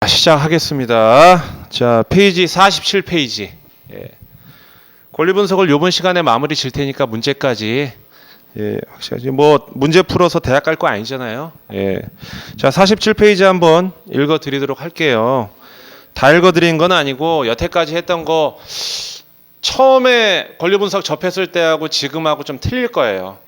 시작하겠습니다. 자, 페이지 47페이지. 권리 분석을 이번 시간에 마무리 질 테니까 문제까지 확실하지. 뭐 문제 풀어서 대학 갈 거 아니잖아요. 자, 47페이지 한번 읽어 드리도록 할게요. 다 읽어 드린 건 아니고 여태까지 했던 거 처음에 권리 분석 접했을 때하고 지금하고 좀 틀릴 거예요.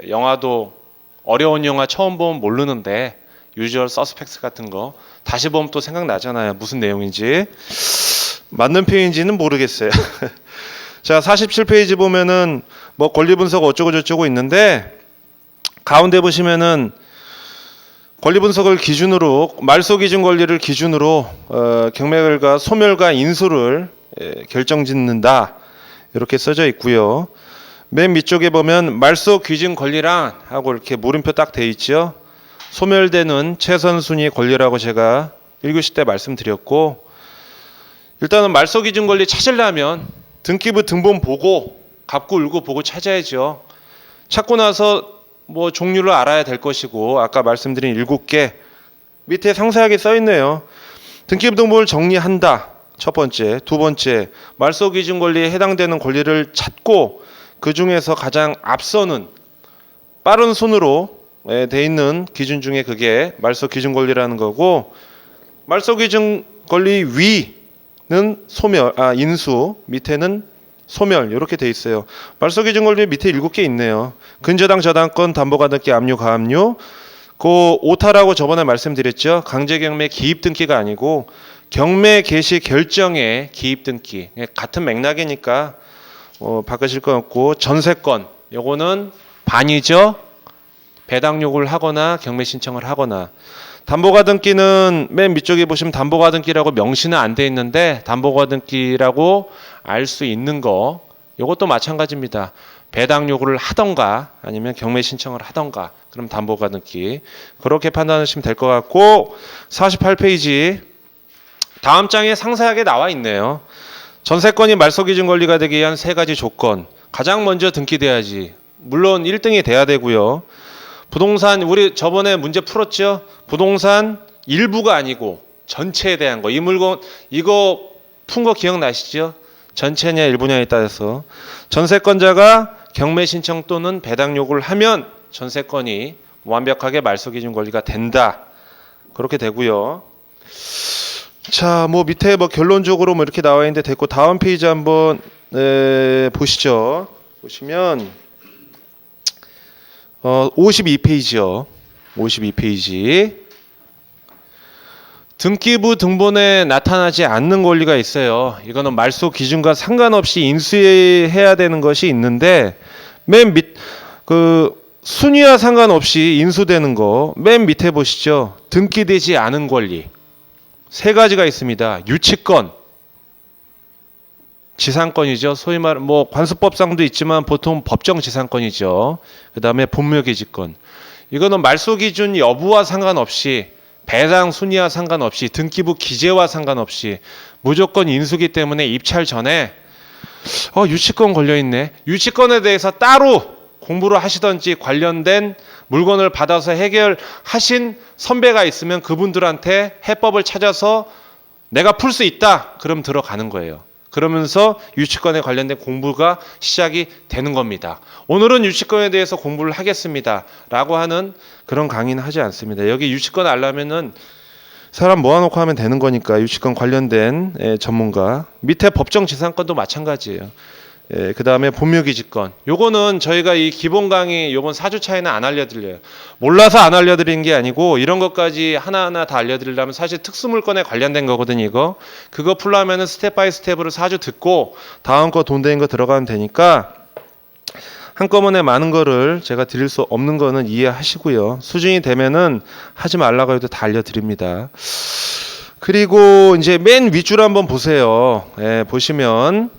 영화도 어려운 영화 처음 보면 모르는데 유주얼 서스펙스 같은 거 다시 보면 또 생각나잖아요. 무슨 내용인지. 맞는 표현인지는 모르겠어요. 자, 47페이지 보면은 뭐 권리 분석 어쩌고 저쩌고 있는데 가운데 보시면은 권리 분석을 기준으로 말소 기준 권리를 기준으로 경매결과 소멸과 인수를 결정짓는다. 이렇게 써져 있고요. 맨 밑쪽에 보면 말소 기준 권리란 하고 이렇게 물음표 딱 돼 있죠. 소멸되는 최선 순위 권리라고 제가 1교시 때 말씀드렸고, 일단은 말소 기준 권리 찾으려면 등기부 등본 보고 갑구 을구 보고 찾아야죠. 찾고 나서 뭐 종류를 알아야 될 것이고, 아까 말씀드린 7개 밑에 상세하게 써 있네요. 등기부 등본을 정리한다. 첫 번째. 두 번째, 말소 기준 권리에 해당되는 권리를 찾고 그 중에서 가장 앞서는 빠른 손으로 돼 있는 기준 중에 그게 말소 기준 권리라는 거고, 말소 기준 권리 위는 소멸, 인수, 밑에는 소멸 이렇게 돼 있어요. 말소 기준 권리 밑에 7개 있네요. 근저당 저당권 담보가등기 압류 가압류. 그 오타라고 저번에 말씀드렸죠. 강제경매 기입 등기가 아니고 경매 개시 결정의 기입 등기. 같은 맥락이니까 바꾸실 것 같고, 전세권 요거는 반이죠. 배당 요구를 하거나 경매 신청을 하거나. 담보가등기는 맨 밑쪽에 보시면 담보가등기라고 명시는 안 돼 있는데 담보가등기라고 알 수 있는 거 요것도 마찬가지입니다. 배당 요구를 하던가 아니면 경매 신청을 하던가 그럼 담보가등기 그렇게 판단하시면 될 것 같고, 48페이지 다음 장에 상세하게 나와 있네요. 전세권이 말소 기준 권리가 되기 위한 3가지 조건. 가장 먼저 등기돼야지. 물론 1등이 돼야 되고요. 부동산 우리 저번에 문제 풀었죠. 부동산 일부가 아니고 전체에 대한 거. 이 물건 이거 푼 거 기억나시죠? 전체냐 일부냐에 따라서 전세권자가 경매 신청 또는 배당 요구를 하면 전세권이 완벽하게 말소 기준 권리가 된다. 그렇게 되고요. 자, 뭐 밑에 뭐 결론적으로 뭐 이렇게 나와 있는데 됐고, 다음 페이지 한번 보시죠. 보시면 52페이지요. 52페이지. 등기부 등본에 나타나지 않는 권리가 있어요. 이거는 말소 기준과 상관없이 인수해야 되는 것이 있는데, 맨 순위와 상관없이 인수되는 거 맨 밑에 보시죠. 등기되지 않은 권리 3가지가 있습니다. 유치권, 지상권이죠. 소위 말 뭐 관수법상도 있지만 보통 법정 지상권이죠. 그다음에 분묘기지권. 이거는 말소 기준 여부와 상관없이, 배당 순위와 상관없이, 등기부 기재와 상관없이 무조건 인수기 때문에 입찰 전에 유치권 걸려 있네. 유치권에 대해서 따로 공부를 하시던지 관련된 물건을 받아서 해결하신 선배가 있으면 그분들한테 해법을 찾아서 내가 풀 수 있다. 그럼 들어가는 거예요. 그러면서 유치권에 관련된 공부가 시작이 되는 겁니다. 오늘은 유치권에 대해서 공부를 하겠습니다. 라고 하는 그런 강의는 하지 않습니다. 여기 유치권 알려면은 사람 모아놓고 하면 되는 거니까 유치권 관련된 전문가. 밑에 법정 지상권도 마찬가지예요. 그 다음에 분묘기지권. 요거는 저희가 이 기본 강의 요번 4주차에는 안 알려드려요. 몰라서 안 알려드리는 게 아니고 이런 것까지 하나하나 다 알려드리려면 사실 특수물건에 관련된 거거든요. 이거. 그거 풀려면은 스텝 바이 스텝으로 4주 듣고 다음 거 돈 되는 거 들어가면 되니까 한꺼번에 많은 거를 제가 드릴 수 없는 거는 이해하시고요. 수준이 되면은 하지 말라고 해도 다 알려드립니다. 그리고 이제 맨 윗줄 한번 보세요. 보시면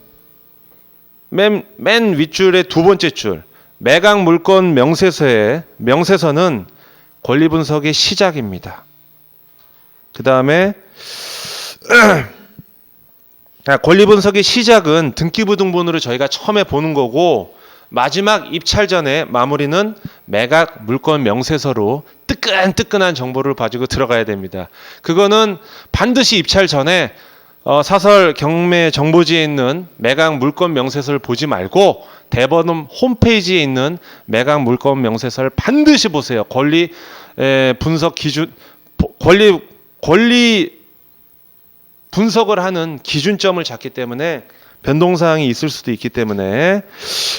맨 윗줄의 두 번째 줄, 매각 물건 명세서의 명세서는 권리 분석의 시작입니다. 그 다음에 권리 분석의 시작은 등기부 등본으로 저희가 처음에 보는 거고, 마지막 입찰 전에 마무리는 매각 물건 명세서로 뜨끈뜨끈한 정보를 가지고 들어가야 됩니다. 그거는 반드시 입찰 전에 사설 경매 정보지에 있는 매각 물건 명세서를 보지 말고 대법원 홈페이지에 있는 매각 물건 명세서를 반드시 보세요. 권리 분석 기준, 권리 분석을 하는 기준점을 잡기 때문에 변동사항이 있을 수도 있기 때문에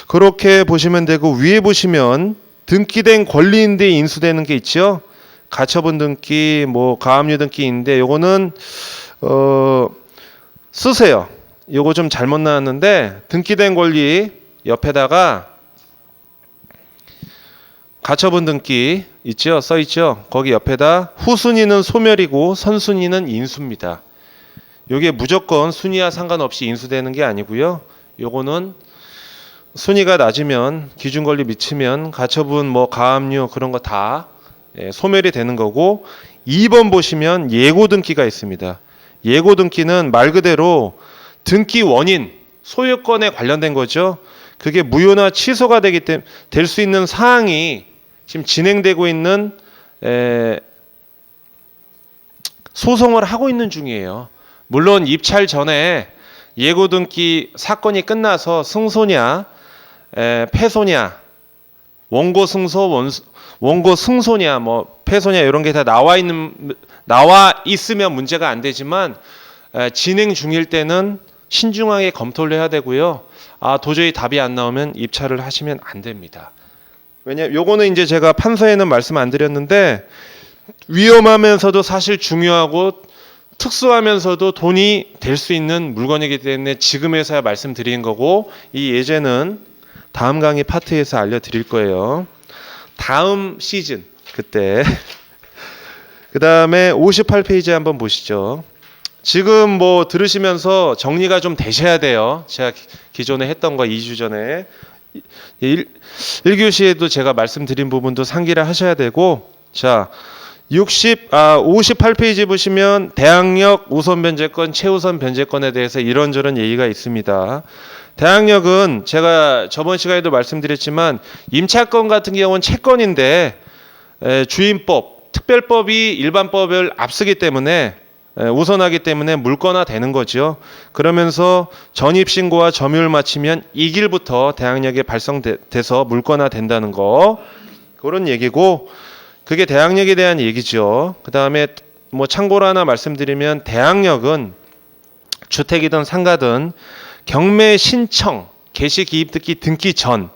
그렇게 보시면 되고, 위에 보시면 등기된 권리인데 인수되는 게 있죠. 가처분 등기, 뭐 가압류 등기인데 요거는 쓰세요. 요거 좀 잘못 나왔는데 등기된 권리 옆에다가 가처분 등기 있죠? 써 있죠? 거기 옆에다 후순위는 소멸이고 선순위는 인수입니다. 요게 무조건 순위와 상관없이 인수되는 게 아니고요. 요거는 순위가 낮으면 기준 권리 미치면 가처분 뭐 가압류 그런 거 다 소멸이 되는 거고, 2번 보시면 예고 등기가 있습니다. 예고 등기는 말 그대로 등기 원인, 소유권에 관련된 거죠. 그게 무효나 취소가 될 수 있는 사항이 지금 진행되고 있는 소송을 하고 있는 중이에요. 물론 입찰 전에 예고 등기 사건이 끝나서 승소냐, 패소냐, 원고 승소, 원고 승소냐, 뭐 패소냐 이런 게 다 나와 있으면 문제가 안 되지만 진행 중일 때는 신중하게 검토를 해야 되고요. 도저히 답이 안 나오면 입찰을 하시면 안 됩니다. 왜냐면 요거는 이제 제가 판서에는 말씀 안 드렸는데 위험하면서도 사실 중요하고 특수하면서도 돈이 될 수 있는 물건이기 때문에 지금에서야 말씀드린 거고, 이 예제는 다음 강의 파트에서 알려드릴 거예요. 다음 시즌 그때. 그 다음에 58페이지 한번 보시죠. 지금 뭐 들으시면서 정리가 좀 되셔야 돼요. 제가 기존에 했던 거 2주 전에 1교시에도 제가 말씀드린 부분도 상기를 하셔야 되고, 자 58페이지 보시면 대항력 우선 변제권, 최우선 변제권에 대해서 이런저런 얘기가 있습니다. 대항력은 제가 저번 시간에도 말씀드렸지만 임차권 같은 경우는 채권인데 주임법, 특별법이 일반법을 앞서기 때문에 우선하기 때문에 물권화 되는 거죠. 그러면서 전입신고와 점유를 마치면 이 길부터 대항력이 발생돼서 물권화 된다는 거, 그런 얘기고, 그게 대항력에 대한 얘기죠. 그 다음에 뭐 참고로 하나 말씀드리면 대항력은 주택이든 상가든 경매 신청, 개시 기입 등기 전,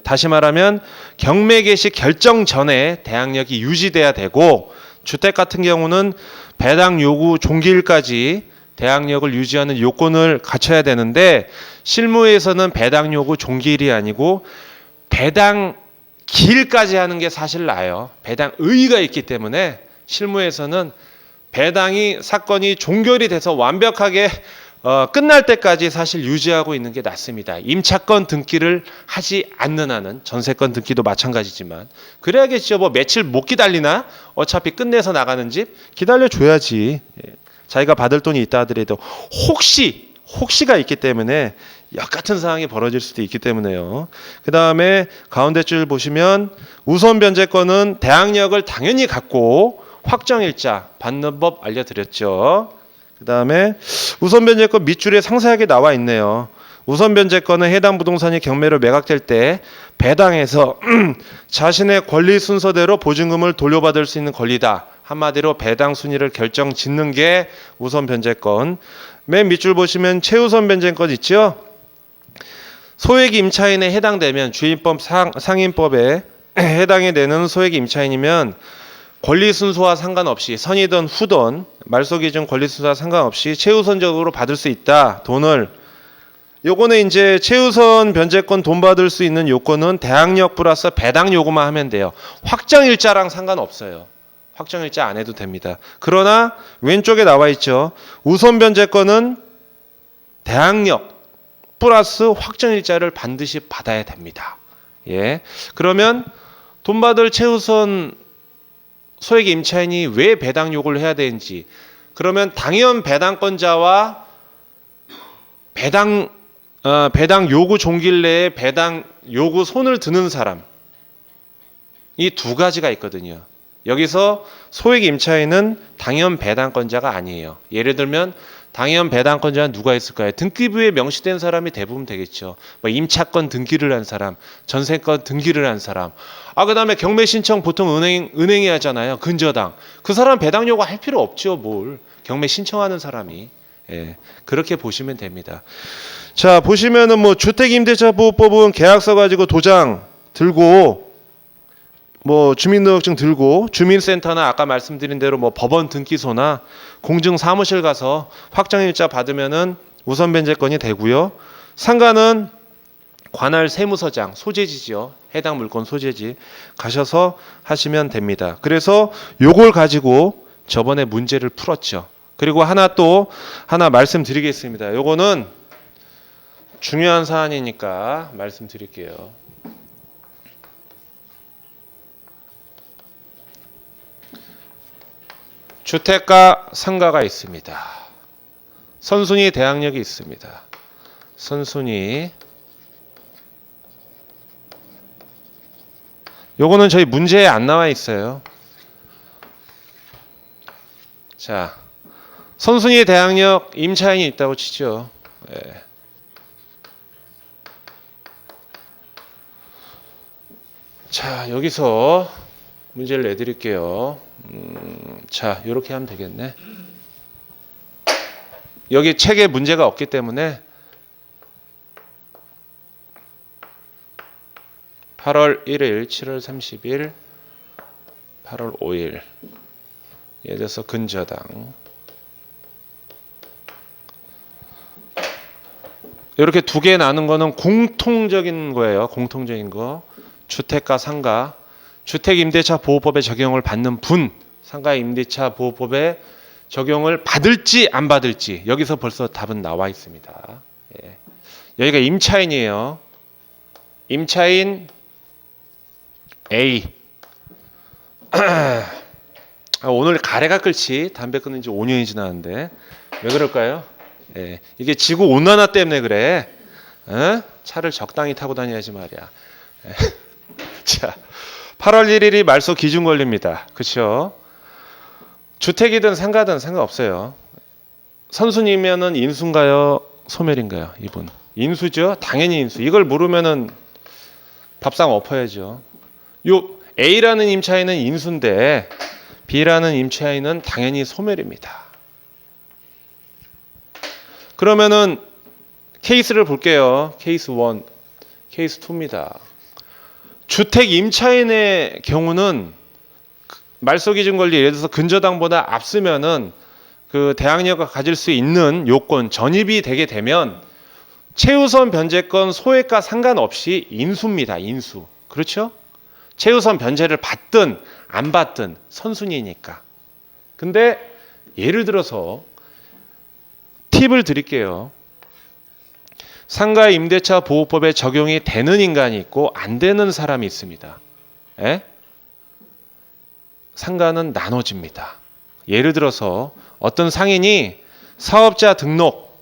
다시 말하면 경매 개시 결정 전에 대항력이 유지돼야 되고, 주택 같은 경우는 배당 요구 종기일까지 대항력을 유지하는 요건을 갖춰야 되는데, 실무에서는 배당 요구 종기일이 아니고 배당 기일까지 하는 게 사실 나아요. 배당 의의가 있기 때문에 실무에서는 배당이 사건이 종결이 돼서 완벽하게 끝날 때까지 사실 유지하고 있는 게 낫습니다. 임차권 등기를 하지 않는 한은, 전세권 등기도 마찬가지지만 그래야겠죠. 뭐 며칠 못 기다리나? 어차피 끝내서 나가는 집 기다려줘야지. 자기가 받을 돈이 있다 하더라도 혹시가 있기 때문에 역 같은 상황이 벌어질 수도 있기 때문에요. 그 다음에 가운데 줄 보시면 우선 변제권은 대항력을 당연히 갖고 확정일자 받는 법 알려드렸죠. 그 다음에 우선 변제권 밑줄에 상세하게 나와 있네요. 우선 변제권은 해당 부동산이 경매로 매각될 때 배당해서 자신의 권리 순서대로 보증금을 돌려받을 수 있는 권리다. 한마디로 배당 순위를 결정 짓는 게 우선 변제권. 맨 밑줄 보시면 최우선 변제권 있죠? 소액 임차인에 해당되면 주임법 상임법에 해당이 되는 소액 임차인이면 권리 순서와 상관없이 선이든 후든 말소기준 권리 순서와 상관없이 최우선적으로 받을 수 있다. 돈을. 요거는 이제 최우선 변제권 돈 받을 수 있는 요건은 대항력 플러스 배당 요구만 하면 돼요. 확정일자랑 상관없어요. 확정일자 안 해도 됩니다. 그러나 왼쪽에 나와 있죠. 우선 변제권은 대항력 플러스 확정일자를 반드시 받아야 됩니다. 예. 그러면 돈 받을 최우선 소액 임차인이 왜 배당 요구를 해야 되는지, 그러면 당연 배당권자와 배당 요구 종길 내에 배당 요구 손을 드는 사람, 이 두 가지가 있거든요. 여기서 소액 임차인은 당연 배당권자가 아니에요. 예를 들면 당연 배당권자는 누가 있을까요? 등기부에 명시된 사람이 대부분 되겠죠. 뭐 임차권 등기를 한 사람, 전세권 등기를 한 사람. 그다음에 경매 신청 보통 은행이 하잖아요. 근저당. 그 사람 배당 요구 할 필요 없죠. 뭘. 경매 신청하는 사람이. 예, 그렇게 보시면 됩니다. 자, 보시면은 뭐 주택임대차보호법은 계약서 가지고 도장 들고 뭐 주민등록증 들고 주민센터나 아까 말씀드린 대로 뭐 법원 등기소나 공증사무실 가서 확정일자 받으면은 우선 변제권이 되고요. 상가는 관할 세무서장 소재지죠. 해당 물건 소재지 가셔서 하시면 됩니다. 그래서 요걸 가지고 저번에 문제를 풀었죠. 그리고 하나 말씀드리겠습니다. 요거는 중요한 사안이니까 말씀드릴게요. 주택가 상가가 있습니다. 선순위 대항력이 있습니다. 선순위. 요거는 저희 문제에 안 나와 있어요. 자, 선순위 대항력 임차인이 있다고 치죠. 예. 자, 여기서 문제를 내드릴게요. 자, 이렇게 하면 되겠네. 여기 책에 문제가 없기 때문에 8월 1일, 7월 30일, 8월 5일. 예를 들어서 근저당. 이렇게 두 개 나눈 거는 공통적인 거예요. 공통적인 거. 주택가 상가. 주택임대차보호법의 적용을 받는 분. 상가임대차보호법의 적용을 받을지 안 받을지. 여기서 벌써 답은 나와 있습니다. 예. 여기가 임차인이에요. 임차인 A. 오늘 가래가 끓지. 담배 끊은 지 5년이 지났는데. 왜 그럴까요? 예. 이게 지구온난화 때문에 그래. 어? 차를 적당히 타고 다녀야지 말이야. 예. 자, 8월 1일이 말소 기준 권리입니다. 그렇죠? 주택이든 상가든 상관없어요. 선순위면은 인수인가요? 소멸인가요? 이분. 인수죠? 당연히 인수. 이걸 모르면은 밥상 엎어야죠. 요 A라는 임차인은 인수인데 B라는 임차인은 당연히 소멸입니다. 그러면은 케이스를 볼게요. 케이스 1, 케이스 2입니다. 주택 임차인의 경우는 말소 기준 권리 예를 들어서 근저당보다 앞서면은 그 대항력을 가질 수 있는 요건 전입이 되게 되면 최우선 변제권 소액과 상관없이 인수입니다. 인수. 그렇죠? 최우선 변제를 받든 안 받든 선순위니까. 근데 예를 들어서 팁을 드릴게요. 상가 임대차 보호법에 적용이 되는 인간이 있고 안 되는 사람이 있습니다. 에? 상가는 나눠집니다. 예를 들어서 어떤 상인이 사업자 등록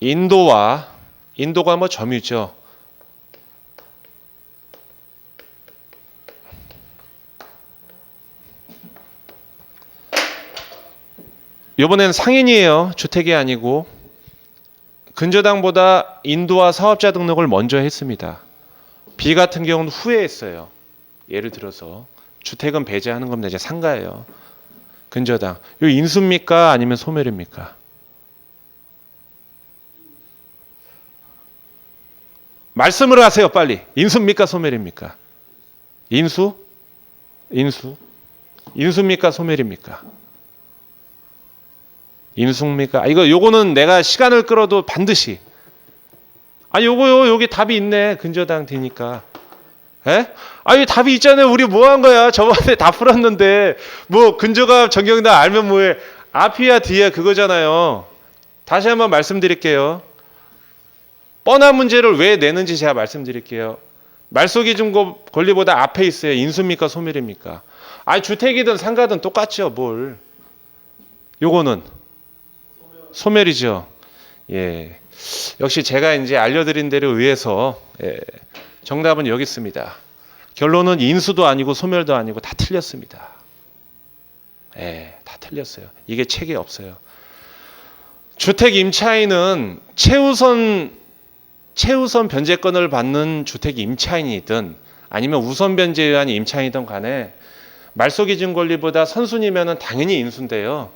인도가 뭐 점유죠. 이번엔 상인이에요. 주택이 아니고. 근저당보다 인도와 사업자 등록을 먼저 했습니다. B 같은 경우는 후에 했어요. 예를 들어서 주택은 배제하는 겁니다. 이제 상가예요. 근저당. 이거 인수입니까? 아니면 소멸입니까? 말씀을 하세요. 빨리. 인수입니까? 소멸입니까? 인수? 인수입니까? 소멸입니까? 인수입니까? 요거는 내가 시간을 끌어도 반드시. 요거요. 여기 답이 있네. 근저당 되니까. 에? 이 답이 있잖아요. 우리 뭐 한 거야? 저번에 다 풀었는데. 뭐, 근저가 정경당 알면 뭐해. 앞이야, 뒤야 그거잖아요. 다시 한번 말씀드릴게요. 뻔한 문제를 왜 내는지 제가 말씀드릴게요. 말소 기준 권리보다 앞에 있어요. 인수입니까? 소멸입니까? 주택이든 상가든 똑같죠. 뭘. 요거는 소멸이죠. 예. 역시 제가 이제 알려드린 대로 의해서 예. 정답은 여기 있습니다. 결론은 인수도 아니고 소멸도 아니고 다 틀렸습니다. 예, 다 틀렸어요. 이게 책에 없어요. 주택 임차인은 최우선 변제권을 받는 주택 임차인이든 아니면 우선 변제에 의한 임차인이든 간에 말소기준 권리보다 선순위면은 당연히 인수인데요.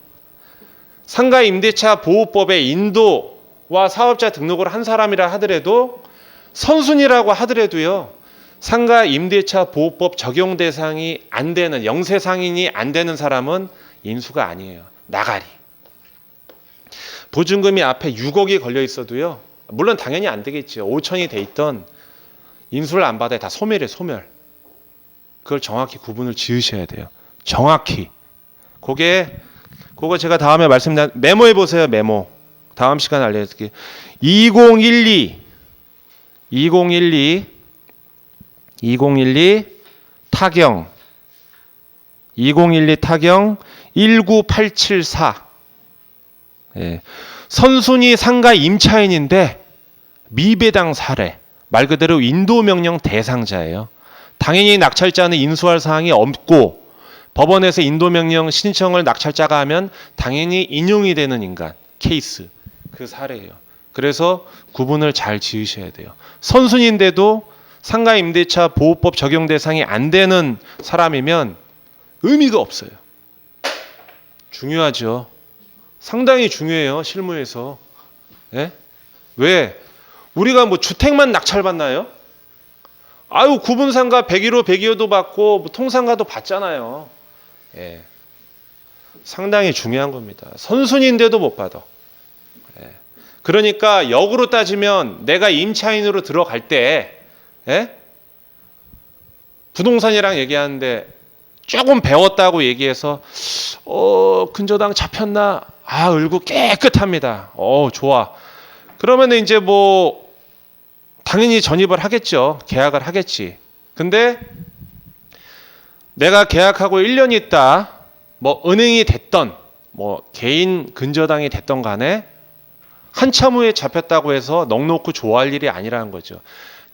상가 임대차 보호법에 인도와 사업자 등록을 한 사람이라 하더라도 선순위라고 하더라도요. 상가 임대차 보호법 적용 대상이 안 되는 영세 상인이 안 되는 사람은 인수가 아니에요. 나가리. 보증금이 앞에 6억이 걸려 있어도요. 물론 당연히 안 되겠죠. 5천이 돼 있던 인수를 안 받아야 다 소멸이에요. 소멸. 그걸 정확히 구분을 지으셔야 돼요. 정확히. 그거 제가 다음에 메모해 보세요. 메모. 다음 시간에 알려드릴게요. 2012 타경 19874 예. 선순위 상가 임차인인데 미배당 사례 말 그대로 인도명령 대상자예요. 당연히 낙찰자는 인수할 사항이 없고 법원에서 인도명령 신청을 낙찰자가 하면 당연히 인용이 되는 인간 케이스 그 사례예요. 그래서 구분을 잘 지으셔야 돼요. 선순위인데도 상가 임대차 보호법 적용 대상이 안 되는 사람이면 의미가 없어요. 중요하죠. 상당히 중요해요. 실무에서. 예? 왜? 우리가 뭐 주택만 낙찰받나요? 아유 구분상가 101호 102호도 받고 뭐 통상가도 받잖아요. 예. 상당히 중요한 겁니다. 선순위인데도 못 받아. 예. 그러니까 역으로 따지면 내가 임차인으로 들어갈 때 예? 부동산이랑 얘기하는데 조금 배웠다고 얘기해서 근저당 잡혔나? 아 을구 깨끗합니다. 좋아. 그러면 이제 뭐 당연히 전입을 하겠죠. 계약을 하겠지. 근데 내가 계약하고 1년 있다 뭐 은행이 됐던 뭐 개인 근저당이 됐던 간에 한참 후에 잡혔다고 해서 넋놓고 좋아할 일이 아니라는 거죠.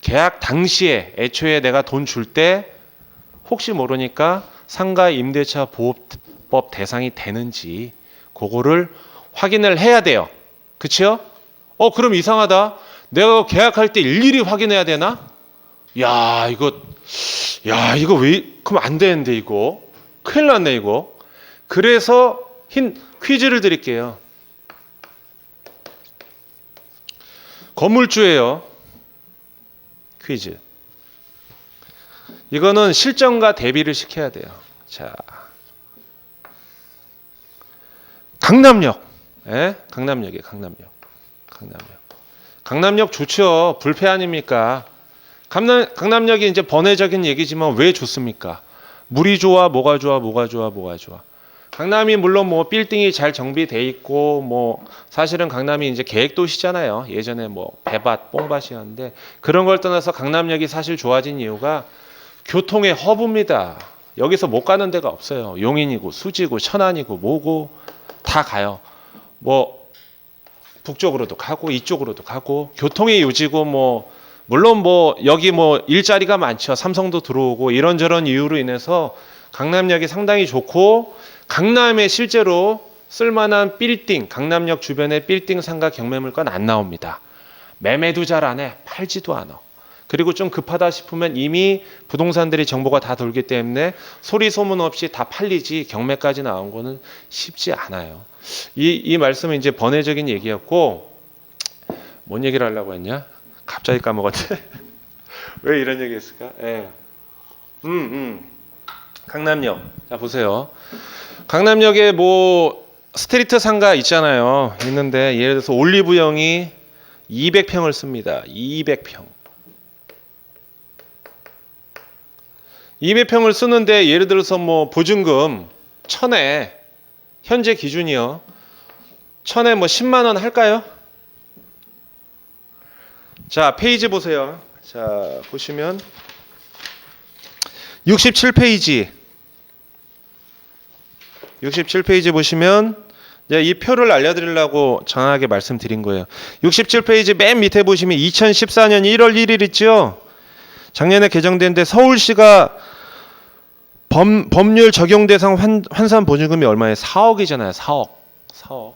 계약 당시에 애초에 내가 돈 줄 때 혹시 모르니까 상가 임대차 보호법 대상이 되는지 그거를 확인을 해야 돼요. 그렇죠? 그럼 이상하다. 내가 계약할 때 일일이 확인해야 되나? 야 이거 왜 그럼 안 되는데 이거 큰일 났네 이거. 그래서 퀴즈를 드릴게요. 건물주예요. 퀴즈. 이거는 실전과 대비를 시켜야 돼요. 자, 강남역. 예? 강남역이에요. 강남역 좋죠. 불패 아닙니까? 강남역이 이제 번외적인 얘기지만 왜 좋습니까? 물이 좋아, 뭐가 좋아. 강남이 물론 뭐 빌딩이 잘 정비돼 있고 뭐 사실은 강남이 이제 계획도시잖아요. 예전에 뭐 배밭, 뽕밭이었는데 그런 걸 떠나서 강남역이 사실 좋아진 이유가 교통의 허브입니다. 여기서 못 가는 데가 없어요. 용인이고 수지고 천안이고 뭐고 다 가요. 뭐 북쪽으로도 가고 이쪽으로도 가고 교통의 요지고 뭐 물론 뭐 여기 뭐 일자리가 많죠. 삼성도 들어오고 이런저런 이유로 인해서 강남역이 상당히 좋고 강남에 실제로 쓸만한 빌딩, 강남역 주변에 빌딩 상가 경매물건 안 나옵니다. 매매도 잘 안 해. 팔지도 않아. 그리고 좀 급하다 싶으면 이미 부동산들이 정보가 다 돌기 때문에 소리 소문 없이 다 팔리지 경매까지 나온 거는 쉽지 않아요. 이 말씀은 이제 번외적인 얘기였고 뭔 얘기를 하려고 했냐? 갑자기 까먹었네. 왜 이런 얘기 했을까? 예. 강남역. 자, 보세요. 강남역에 뭐 스트리트 상가 있잖아요. 있는데 예를 들어서 올리브영이 200평을 씁니다. 200평. 200평을 쓰는데 예를 들어서 뭐 보증금 1000에 현재 기준이요. 1000에 뭐 10만 원 할까요? 자, 페이지 보세요. 자, 보시면 67페이지. 67페이지 보시면 이 표를 알려드리려고 정확하게 말씀드린 거예요. 67페이지 맨 밑에 보시면 2014년 1월 1일 있죠? 작년에 개정된데 서울시가 법률 적용 대상 환산 보증금이 얼마예요? 4억이잖아요. 4억.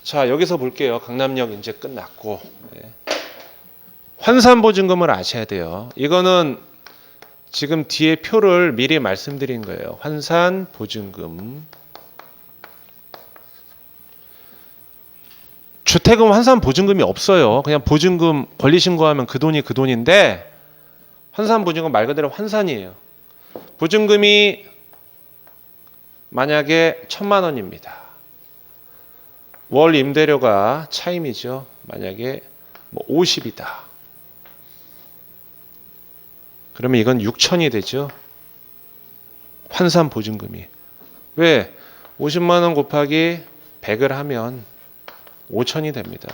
자, 여기서 볼게요. 강남역 이제 끝났고. 네. 환산 보증금을 아셔야 돼요. 이거는 지금 뒤에 표를 미리 말씀드린 거예요. 환산 보증금. 주택은 환산 보증금이 없어요. 그냥 보증금 권리 신고하면 그 돈이 그 돈인데 환산 보증금 말 그대로 환산이에요. 보증금이 만약에 1,000만 원입니다. 월 임대료가 차임이죠. 만약에 50이다. 그러면 이건 6천이 되죠. 환산 보증금이. 왜? 50만 원 곱하기 100을 하면 5천이 됩니다.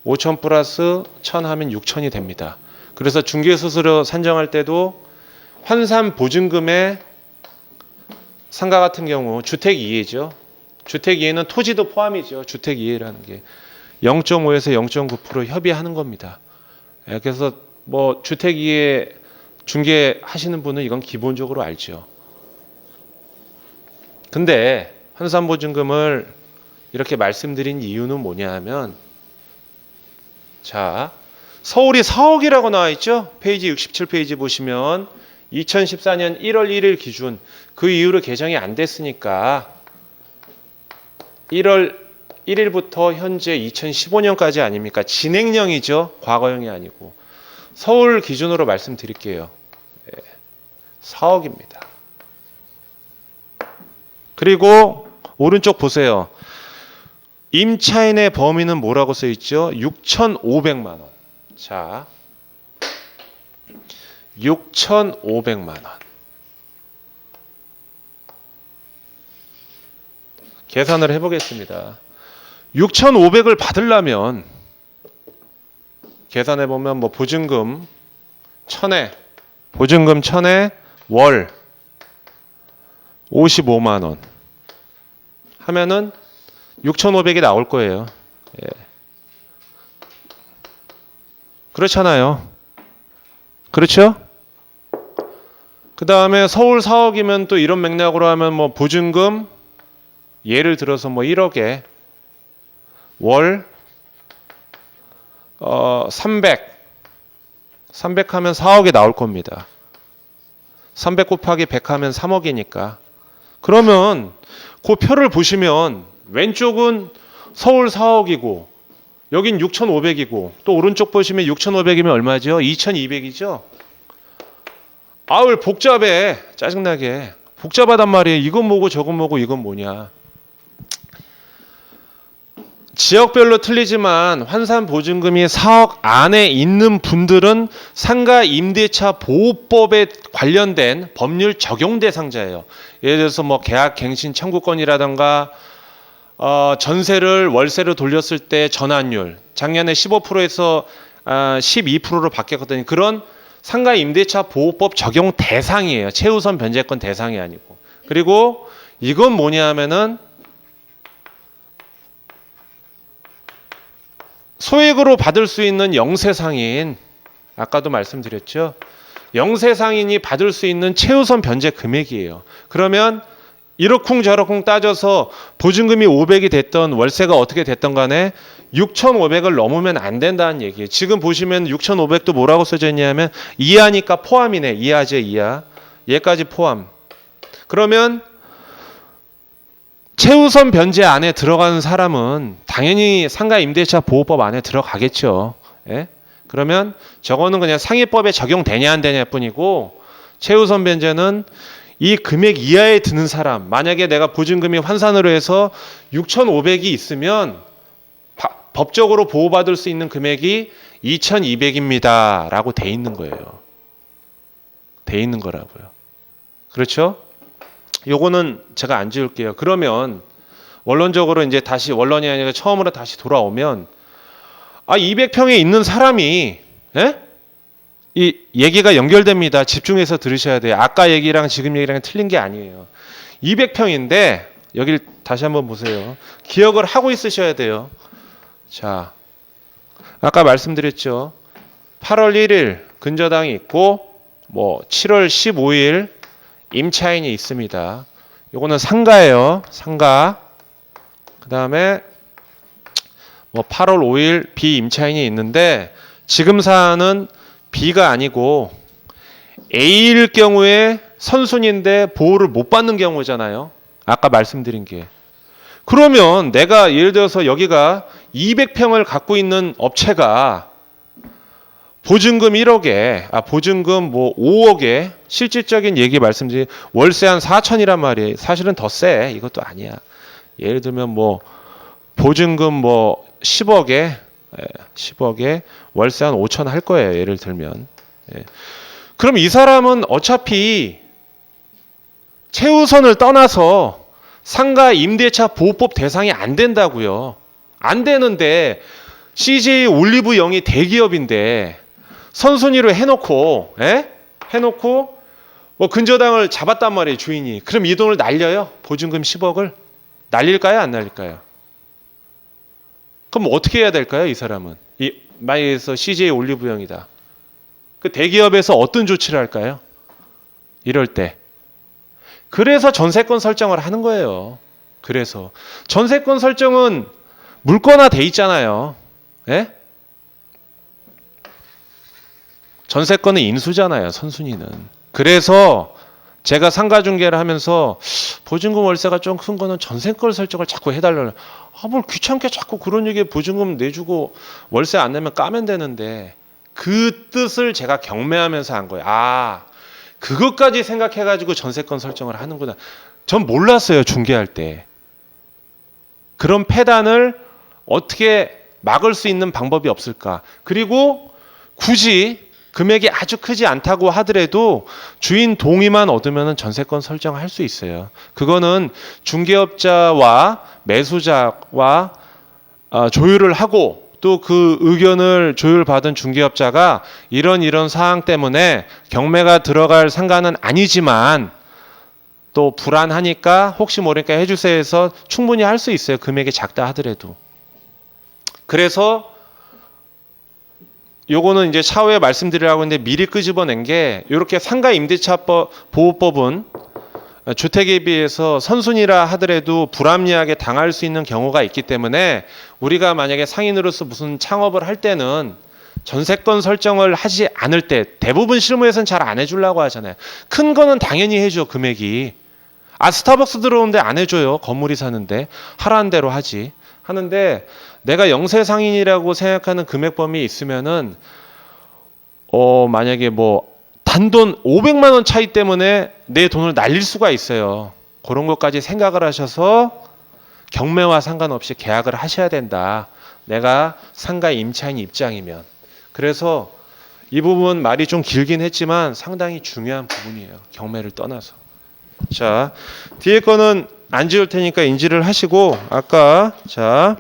5천 플러스 1,000 하면 6천이 됩니다. 그래서 중개수수료 산정할 때도 환산 보증금의 상가 같은 경우 주택 이해죠. 주택 이해는 토지도 포함이죠. 주택 이해라는 게 0.5에서 0.9% 협의하는 겁니다. 그래서 뭐 주택 이해 중개하시는 분은 이건 기본적으로 알죠. 근데 환산 보증금을 이렇게 말씀드린 이유는 뭐냐 하면, 자, 서울이 4억이라고 나와 있죠? 페이지 67페이지 보시면 2014년 1월 1일 기준 그 이후로 개정이 안 됐으니까 1월 1일부터 현재 2015년까지 아닙니까? 진행형이죠. 과거형이 아니고. 서울 기준으로 말씀드릴게요. 4억입니다. 그리고 오른쪽 보세요. 임차인의 범위는 뭐라고 써 있죠? 6,500만 원. 자, 6,500만 원. 계산을 해보겠습니다. 6,500을 받으려면 계산해 보면 뭐 보증금 1,000에 월 55만 원 하면은 6,500이 나올 거예요. 예. 그렇잖아요. 그렇죠? 그 다음에 서울 4억이면 또 이런 맥락으로 하면 뭐 보증금 예를 들어서 뭐 1억에 월 300 하면 4억이 나올 겁니다. 300 곱하기 100 하면 3억이니까. 그러면 그 표를 보시면 왼쪽은 서울 4억이고 여긴 6,500이고 또 오른쪽 보시면 6,500이면 얼마죠? 2,200이죠? 아우 복잡해. 짜증나게. 복잡하단 말이에요. 이건 뭐고 저건 뭐고 이건 뭐냐. 지역별로 틀리지만 환산 보증금이 4억 안에 있는 분들은 상가 임대차 보호법에 관련된 법률 적용 대상자예요. 예를 들어서 뭐 계약 갱신 청구권이라든가 전세를 월세로 돌렸을 때 전환율 작년에 15%에서 12%로 바뀌었거든요. 그런 상가 임대차 보호법 적용 대상이에요. 최우선 변제권 대상이 아니고. 그리고 이건 뭐냐 하면은 소액으로 받을 수 있는 영세상인, 아까도 말씀드렸죠. 영세상인이 받을 수 있는 최우선 변제 금액이에요. 그러면 이러쿵저러쿵 따져서 보증금이 500이 됐던 월세가 어떻게 됐던 간에 6,500을 넘으면 안 된다는 얘기예요. 지금 보시면 6,500도 뭐라고 써져 있냐면 이하니까 포함이네. 이하죠, 이하. 얘까지 포함. 그러면 최우선 변제 안에 들어가는 사람은 당연히 상가 임대차 보호법 안에 들어가겠죠. 예? 그러면 저거는 그냥 상위법에 적용되냐 안 되냐 뿐이고 최우선 변제는 이 금액 이하에 드는 사람, 만약에 내가 보증금이 환산으로 해서 6,500이 있으면 법적으로 보호받을 수 있는 금액이 2,200입니다. 라고 돼 있는 거예요. 돼 있는 거라고요. 그렇죠? 요거는 제가 안 지울게요. 그러면 원론적으로 이제 다시 원론이 아니라 처음으로 다시 돌아오면 200평에 있는 사람이 이 얘기가 연결됩니다. 집중해서 들으셔야 돼요. 아까 얘기랑 지금 얘기랑 틀린 게 아니에요. 200평인데 여기를 다시 한번 보세요. 기억을 하고 있으셔야 돼요. 자, 아까 말씀드렸죠. 8월 1일 근저당이 있고 뭐 7월 15일 임차인이 있습니다. 요거는 상가예요. 상가. 그다음에 뭐 8월 5일 비임차인이 있는데 지금 사안은 B가 아니고 A일 경우에 선순위인데 보호를 못 받는 경우잖아요. 아까 말씀드린 게. 그러면 내가 예를 들어서 여기가 200평을 갖고 있는 업체가 보증금 1억에, 보증금 뭐 5억에 실질적인 얘기 말씀드린 월세 한 4천이란 말이에요. 사실은 더 세. 이것도 아니야. 예를 들면 뭐 보증금 뭐 10억에 월세 한 5천 할 거예요. 예를 들면. 그럼 이 사람은 어차피 최우선을 떠나서 상가 임대차 보호법 대상이 안 된다고요. 안 되는데 CJ 올리브영이 대기업인데 선순위로 해놓고 뭐 근저당을 잡았단 말이에요. 주인이. 그럼 이 돈을 날려요? 보증금 10억을? 날릴까요? 안 날릴까요? 그럼 어떻게 해야 될까요? 이 사람은. 만약에 CJ 올리브영이다. 그 대기업에서 어떤 조치를 할까요? 이럴 때. 그래서 전세권 설정을 하는 거예요. 그래서 전세권 설정은 물권화 돼 있잖아요. 예? 전세권은 인수잖아요. 선순위는. 그래서 제가 상가 중개를 하면서 보증금 월세가 좀 큰 거는 전세권 설정을 자꾸 해달라는. 뭘 귀찮게 자꾸 그런 얘기에 보증금 내주고 월세 안 내면 까면 되는데 그 뜻을 제가 경매하면서 한 거예요. 그것까지 생각해가지고 전세권 설정을 하는구나. 전 몰랐어요. 중개할 때. 그런 폐단을 어떻게 막을 수 있는 방법이 없을까. 그리고 굳이 금액이 아주 크지 않다고 하더라도 주인 동의만 얻으면 전세권 설정할 수 있어요. 그거는 중개업자와 매수자와 조율을 하고 또 그 의견을 조율받은 중개업자가 이런 사항 때문에 경매가 들어갈 상가는 아니지만 또 불안하니까 혹시 모르니까 해주세요 해서 충분히 할 수 있어요. 금액이 작다 하더라도. 그래서 요거는 이제 차후에 말씀드리려고 했는데 미리 끄집어낸 게 이렇게 상가 임대차 보호법은 주택에 비해서 선순위라 하더라도 불합리하게 당할 수 있는 경우가 있기 때문에 우리가 만약에 상인으로서 무슨 창업을 할 때는 전세권 설정을 하지 않을 때 대부분 실무에서는 잘 안 해주려고 하잖아요. 큰 거는 당연히 해줘. 금액이. 스타벅스 들어오는데 안 해줘요. 건물이 사는데. 하라는 대로 하지. 하는데 내가 영세 상인이라고 생각하는 금액 범위 있으면은 만약에 뭐 단돈 500만 원 차이 때문에 내 돈을 날릴 수가 있어요. 그런 것까지 생각을 하셔서 경매와 상관없이 계약을 하셔야 된다. 내가 상가 임차인 입장이면. 그래서 이 부분 말이 좀 길긴 했지만 상당히 중요한 부분이에요. 경매를 떠나서. 자, 뒤에 거는 안 지울 테니까 인지를 하시고 자